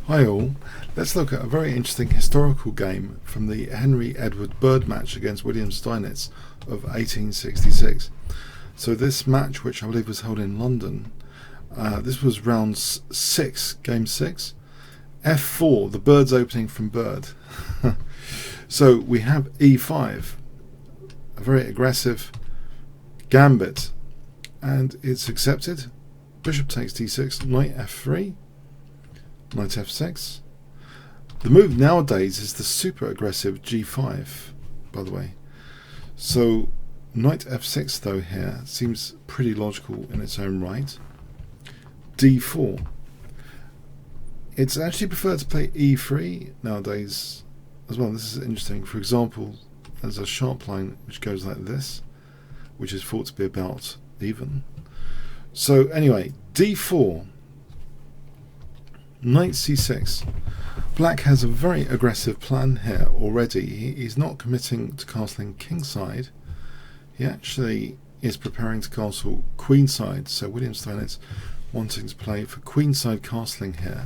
Hi all, let's look at a very interesting historical game from the Henry Edward Bird match against Wilhelm Steinitz of 1866. So this match, which I believe was held in London, this was round 6, game 6, f4, the bird's opening from bird. So we have e5, a very aggressive gambit, and it's accepted. Bishop takes d6, knight f3, knight f6. The move nowadays is the super aggressive g5, by the way. So knight f6 though here seems pretty logical in its own right. d4. It's actually preferred to play e3 nowadays as well. This is interesting. For example, there's a sharp line which goes like this, which is thought to be about even. So anyway, d4, knight c6. Black has a very aggressive plan here already. He's not committing to castling kingside. He actually is preparing to castle queenside. So Wilhelm Steinitz wanting to play for queenside castling here.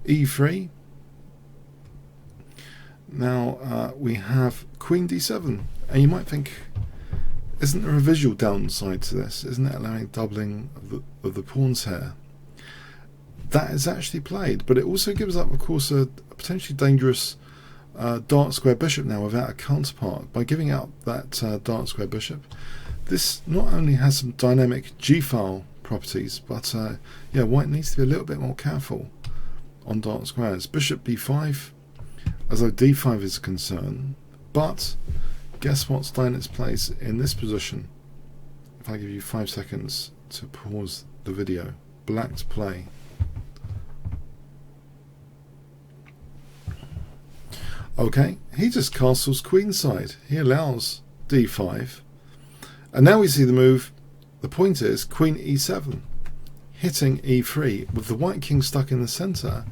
e3. Now we have queen d7, and you might think, isn't there a visual downside to this? Isn't it allowing doubling of the pawns here? That is actually played, but it also gives up, of course, a potentially dangerous dark square bishop now without a counterpart. By giving out that dark square bishop, this not only has some dynamic g-file properties, but yeah, white needs to be a little bit more careful on dark squares. Bishop b5, as though d5 is a concern, but guess what Steinitz plays in this position? If I give you 5 seconds to pause the video. Black to play. Okay, he just castles queenside. He allows d5. And now we see the move. The point is queen e7, hitting e3. With the white king stuck in the center,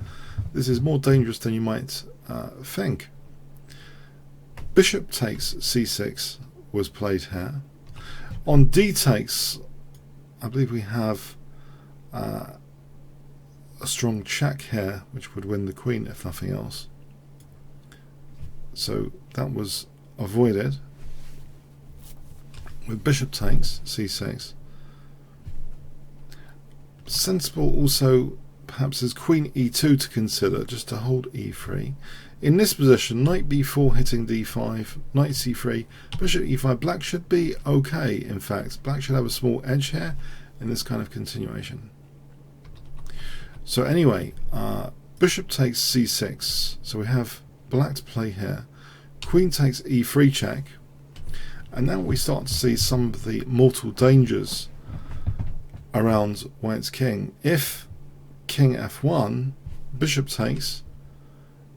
this is more dangerous than you might think. Bishop takes c6 was played here. On d takes, I believe we have a strong check here, which would win the queen if nothing else. So that was avoided. With bishop takes c6. Sensible also perhaps is queen e2 to consider, just to hold e3. In this position, knight b4 hitting d5, knight c3, bishop e5. Black should be okay, in fact. Black should have a small edge here in this kind of continuation. So anyway, bishop takes c6. So we have black to play here. Queen takes e3 check. And now we start to see some of the mortal dangers around white's king. If king f1, bishop takes,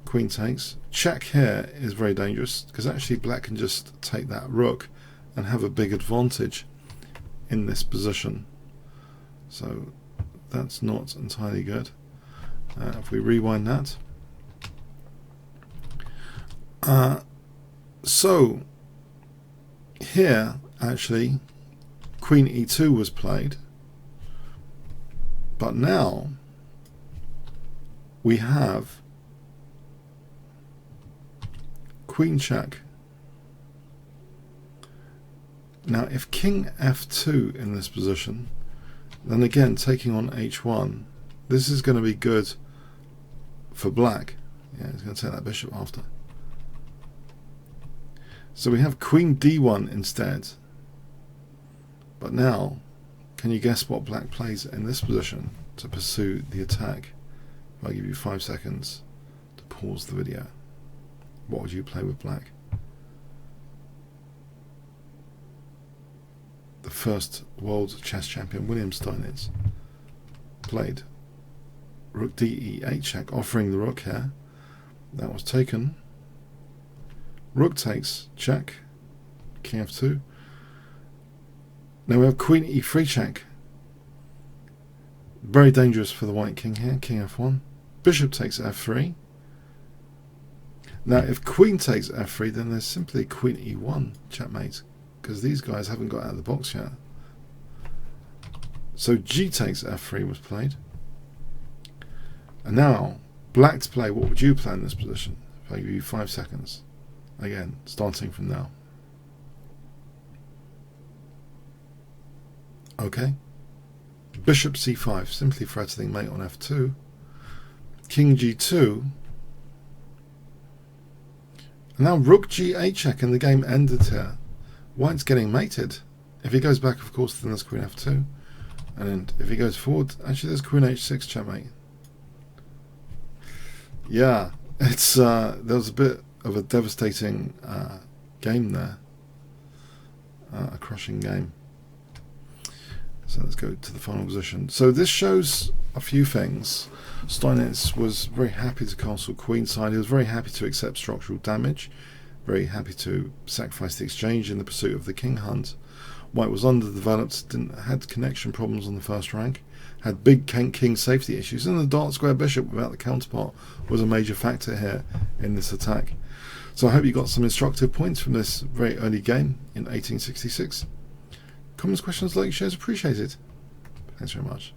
queen takes, check here is very dangerous, because actually black can just take that rook and have a big advantage in this position. So that's not entirely good. If we rewind that. So here actually queen e2 was played, but now we have queen check. Now if king f2 in this position, then again taking on h1, this is going to be good for black. Yeah, he's going to take that bishop after. So we have queen d1 instead. But now, can you guess what black plays in this position to pursue the attack? I'll give you 5 seconds to pause the video. What would you play with black? The first world chess champion, Wilhelm Steinitz, played rook d8 check, offering the rook here. That was taken. Rook takes check, king f2. Now we have queen e3 check. Very dangerous for the white king here, king f1. Bishop takes f3. Now if queen takes f3, then there's simply queen e1, checkmate, because these guys haven't got out of the box yet. So g takes f3 was played. And now Black to play, what would you play in this position? If I give you 5 seconds. Again, starting from now. Okay. Bishop c5, simply threatening mate on f2. King g2. And now rook g8 check, and the game ended here. White's getting mated. If he goes back, of course, then there's queen f2. And if he goes forward, actually there's queen h6 checkmate. Yeah, it's there was a bit of a devastating game there. A crushing game. So let's go to the final position. So this shows a few things. Steinitz was very happy to castle queenside. He was very happy to accept structural damage. Very happy to sacrifice the exchange in the pursuit of the king hunt. White was underdeveloped, had connection problems on the first rank, had big king safety issues, and the dark square bishop without the counterpart was a major factor here in this attack. So I hope you got some instructive points from this very early game in 1866. Comments, questions, likes, shares appreciated. Thanks very much.